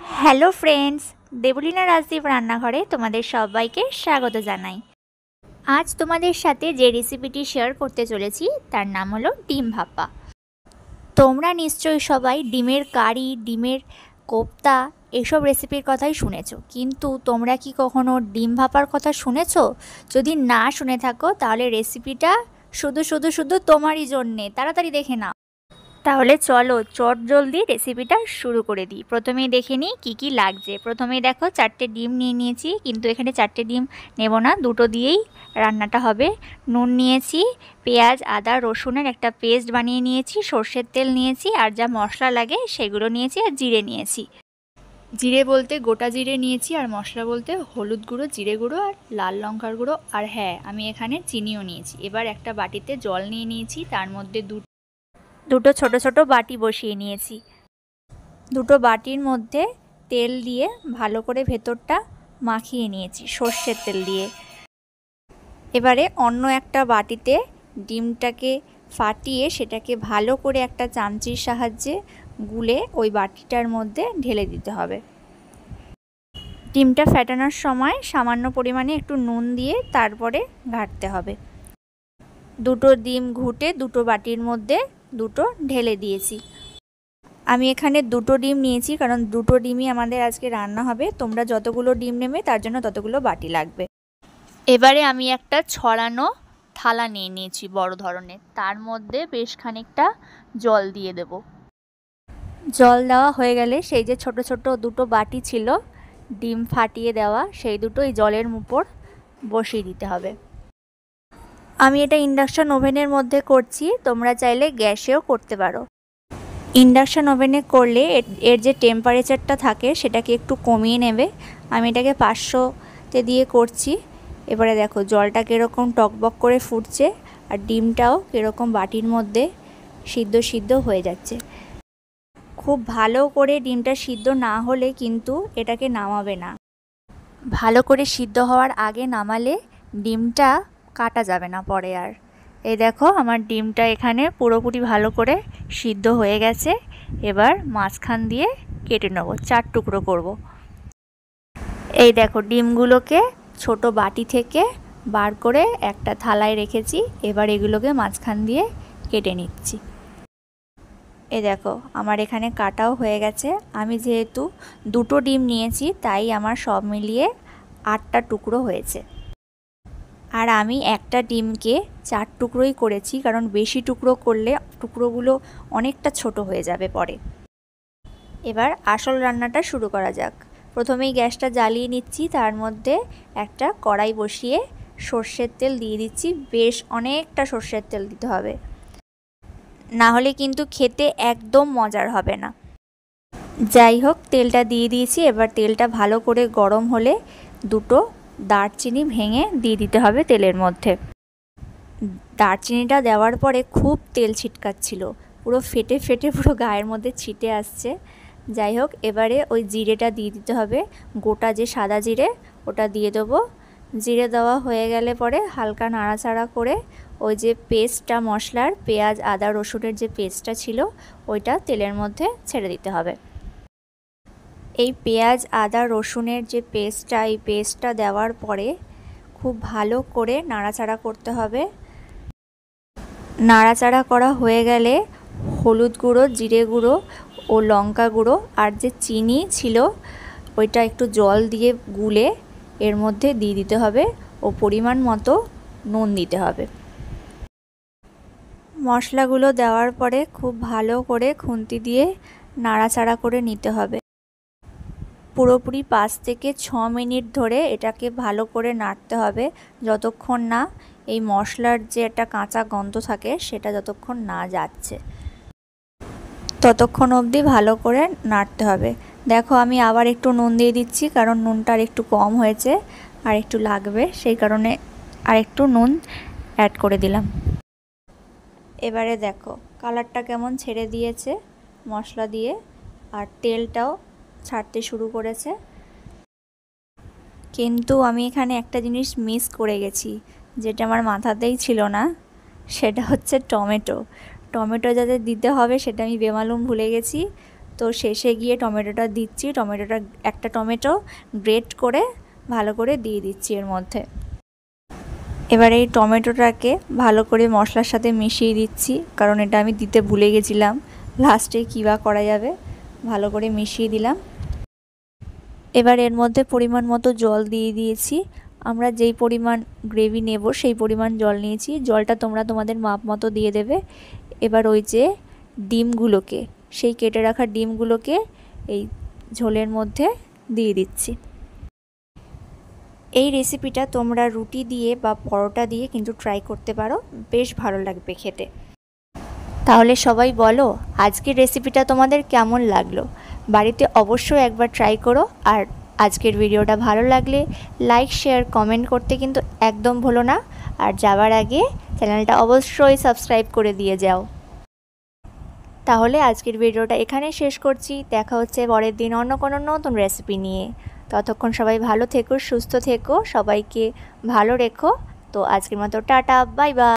Hello friends, Debolina Rajdeep রান্নাঘরে তোমাদের সবাইকে স্বাগত জানাই। আজ তোমাদের সাথে যে রেসিপিটি শেয়ার করতে চলেছি তার নাম হলো ডিম ভাপা। তোমরা নিশ্চয়ই সবাই ডিমের কারি, ডিমের কোপ্তা এসব রেসিপির কথাই শুনেছো, কিন্তু তোমরা কি কখনো ডিম ভাপার কথা শুনেছো? যদি না শুনে থাকো তাহলে রেসিপিটা শুধু তোমারই জন্যে, তাড়াতাড়ি দেখে নাও। তাহলে চলো চট জলদি রেসিপিটা শুরু করে দিই। প্রথমেই দেখে নিই কী কী লাগছে। প্রথমেই দেখো 4টে ডিম নিয়ে নিয়েছি, কিন্তু এখানে 4টে ডিম নেব না, 2টো দিয়েই রান্নাটা হবে। নুন নিয়েছি, পেঁয়াজ আদা রসুনের একটা পেস্ট বানিয়ে নিয়েছি, সর্ষের তেল নিয়েছি, আর যা মশলা লাগে সেগুলো নিয়েছি, আর জিরে নিয়েছি। জিরে বলতে গোটা জিরে নিয়েছি, আর মশলা বলতে হলুদ গুঁড়ো, জিরে গুঁড়ো আর লাল লঙ্কার গুঁড়ো, আর হ্যাঁ আমি এখানে চিনিও নিয়েছি। এবার একটা বাটিতে জল নিয়ে নিয়েছি, তার মধ্যে দুটো ছোট ছোট বাটি বসিয়ে নিয়েছি। দুটো বাটির মধ্যে তেল দিয়ে ভালো করে ভেতরটা মাখিয়ে নিয়েছি সর্ষের তেল দিয়ে। এবারে অন্য একটা বাটিতে ডিমটাকে ফাটিয়ে সেটাকে ভালো করে একটা চামচির সাহায্যে গুলে ওই বাটিটার মধ্যে ঢেলে দিতে হবে। ডিমটা ফেটানোর সময় সামান্য পরিমাণে একটু নুন দিয়ে তারপরে ঘাঁটতে হবে। দুটো ডিম ঘুটে দুটো বাটির মধ্যে দুটো ঢেলে দিয়েছি। আমি এখানে দুটো ডিম নিয়েছি, কারণ দুটো ডিমই আমাদের আজকে রান্না হবে। তোমরা যতগুলো ডিম নেবে তার জন্য ততগুলো বাটি লাগবে। এবারে আমি একটা ছড়ানো থালা নিয়ে নিয়েছি বড় ধরনের, তার মধ্যে বেশ খানিকটা জল দিয়ে দেব। জল দেওয়া হয়ে গেলে সেই যে ছোট ছোট দুটো বাটি ছিল ডিম ফাটিয়ে দেওয়া, সেই দুটো এই জলের উপর বসিয়ে দিতে হবে। আমি এটা ইন্ডাকশন ওভেনের মধ্যে করছি, তোমরা চাইলে গ্যাসেও করতে পারো। ইন্ডাকশান ওভেনে করলে এর যে টেম্পারেচারটা থাকে সেটাকে একটু কমিয়ে নেবে। আমি এটাকে 500-তে দিয়ে করছি। এবারে দেখো জলটা কীরকম টকবক করে ফুটছে, আর ডিমটাও কীরকম বাটির মধ্যে সিদ্ধ হয়ে যাচ্ছে। খুব ভালো করে ডিমটা সিদ্ধ না হলে কিন্তু এটাকে নামাবে না। ভালো করে সিদ্ধ হওয়ার আগে নামালে ডিমটা কাটা যাবে না পরে আর। এই দেখো আমার ডিমটা এখানে পুরোপুরি ভালো করে সিদ্ধ হয়ে গেছে। এবার মাঝখান দিয়ে কেটে নেব, 4 টুকরো করব। এই দেখো ডিমগুলোকে ছোট বাটি থেকে বার করে একটা থালায় রেখেছি। এবার এগুলোকে মাঝখান দিয়ে কেটে নিচ্ছি। এই দেখো আমার এখানে কাটাও হয়ে গেছে। আমি যেহেতু দুটো ডিম নিয়েছি তাই আমার সব মিলিয়ে 8টা টুকরো হয়েছে। আর আমি একটা ডিমকে 4 টুকরোই করেছি, কারণ বেশি টুকরো করলে টুকরোগুলো অনেকটা ছোট হয়ে যাবে পরে। এবার আসল রান্নাটা শুরু করা যাক। প্রথমেই গ্যাসটা জ্বালিয়ে নিচ্ছি, তার মধ্যে একটা কড়াই বসিয়ে সর্ষের তেল দিয়ে দিচ্ছি। বেশ অনেকটা সর্ষের তেল দিতে হবে, না হলে কিন্তু খেতে একদম মজার হবে না। যাই হোক তেলটা দিয়ে দিয়েছি। এবার তেলটা ভালো করে গরম হলে দুটো দারচিনি ভেঙে দিয়ে দিতে হবে তেলের মধ্যে। দারচিনিটা দেওয়ার পরে খুব তেল ছিটকাচ্ছিল, পুরো ফেটে পুরো গায়ের মধ্যে ছিটে আসছে। যাই হোক এবারে ওই জিরেটা দিয়ে দিতে হবে, গোটা যে সাদা জিরে ওটা দিয়ে দেবো। জিরে দেওয়া হয়ে গেলে পরে হালকা নাড়াচাড়া করে ওই যে পেস্টটা মশলার পেঁয়াজ আদা রসুনের যে পেস্টটা ছিল ওইটা তেলের মধ্যে ছেড়ে দিতে হবে। এই পেঁয়াজ আদা রসুনের যে পেস্টটা, এই পেস্টটা দেওয়ার পরে খুব ভালো করে নাড়াচাড়া করতে হবে। নাড়াচাড়া করা হয়ে গেলে হলুদ গুঁড়ো, জিরে গুঁড়ো ও লঙ্কা গুঁড়ো আর যে চিনি ছিল ওইটা একটু জল দিয়ে গুলে এর মধ্যে দিয়ে দিতে হবে, ও পরিমাণ মতো নুন দিতে হবে। মশলাগুলো দেওয়ার পরে খুব ভালো করে খুন্তি দিয়ে নাড়াচাড়া করে নিতে হবে। পুরোপুরি 5 থেকে 6 মিনিট ধরে এটাকে ভালো করে নাড়তে হবে, যতক্ষণ না এই মশলার যে একটা কাঁচা গন্ধ থাকে সেটা যতক্ষণ না যাচ্ছে ততক্ষণ অবধি ভালো করে নাড়তে হবে। দেখো আমি আবার একটু নুন দিয়ে দিচ্ছি, কারণ নুনটা আর একটু কম হয়েছে, আর একটু লাগবে, সেই কারণে আর একটু নুন অ্যাড করে দিলাম। এবারে দেখো কালারটা কেমন ছেড়ে দিয়েছে মশলা দিয়ে, আর তেলটাও ছাড়তে শুরু করেছে। কিন্তু আমি এখানে একটা জিনিস মিস করে গেছি, যেটা আমার মাথাতেই ছিল না, সেটা হচ্ছে টমেটো। টমেটো যাতে দিতে হবে সেটা আমি বেমালুম ভুলে গেছি। তো শেষে গিয়ে টমেটোটা দিচ্ছি। টমেটোটা একটা টমেটো গ্রেট করে ভালো করে দিয়ে দিচ্ছি এর মধ্যে। এবার এই টমেটোটাকে ভালো করে মশলার সাথে মিশিয়ে দিচ্ছি, কারণ এটা আমি দিতে ভুলে গেছিলাম। লাস্টে কী বা করা যাবে, ভালো করে মিশিয়ে দিলাম। এবার এর মধ্যে পরিমাণ মতো জল দিয়ে দিয়েছি। আমরা যেই পরিমাণ গ্রেভি নেব সেই পরিমাণ জল নিয়েছি। জলটা তোমরা তোমাদের মাপ মতো দিয়ে দেবে। এবার ওই যে ডিমগুলোকে, সেই কেটে রাখা ডিমগুলোকে এই ঝোলের মধ্যে দিয়ে দিচ্ছি। এই রেসিপিটা তোমরা রুটি দিয়ে বা পরোটা দিয়ে কিন্তু ট্রাই করতে পারো, বেশ ভালো লাগবে খেতে। তাহলে সবাই বলো আজকের রেসিপিটা তোমাদের কেমন লাগলো। বাড়িতে অবশ্যই একবার ট্রাই করো। আর আজকের ভিডিওটা ভালো লাগলে লাইক, শেয়ার, কমেন্ট করতে কিন্তু একদম ভুলো না। আর যাওয়ার আগে চ্যানেলটা অবশ্যই সাবস্ক্রাইব করে দিয়ে যাও। তাহলে আজকের ভিডিওটা এখানেই শেষ করছি। দেখা হচ্ছে পরের দিন অন্য কোনো নতুন রেসিপি নিয়ে। ততক্ষণ সবাই ভালো থেকো, সুস্থ থেকো, সবাইকে ভালো রেখো। তো আজকের মতো টাটা, বাই বাই।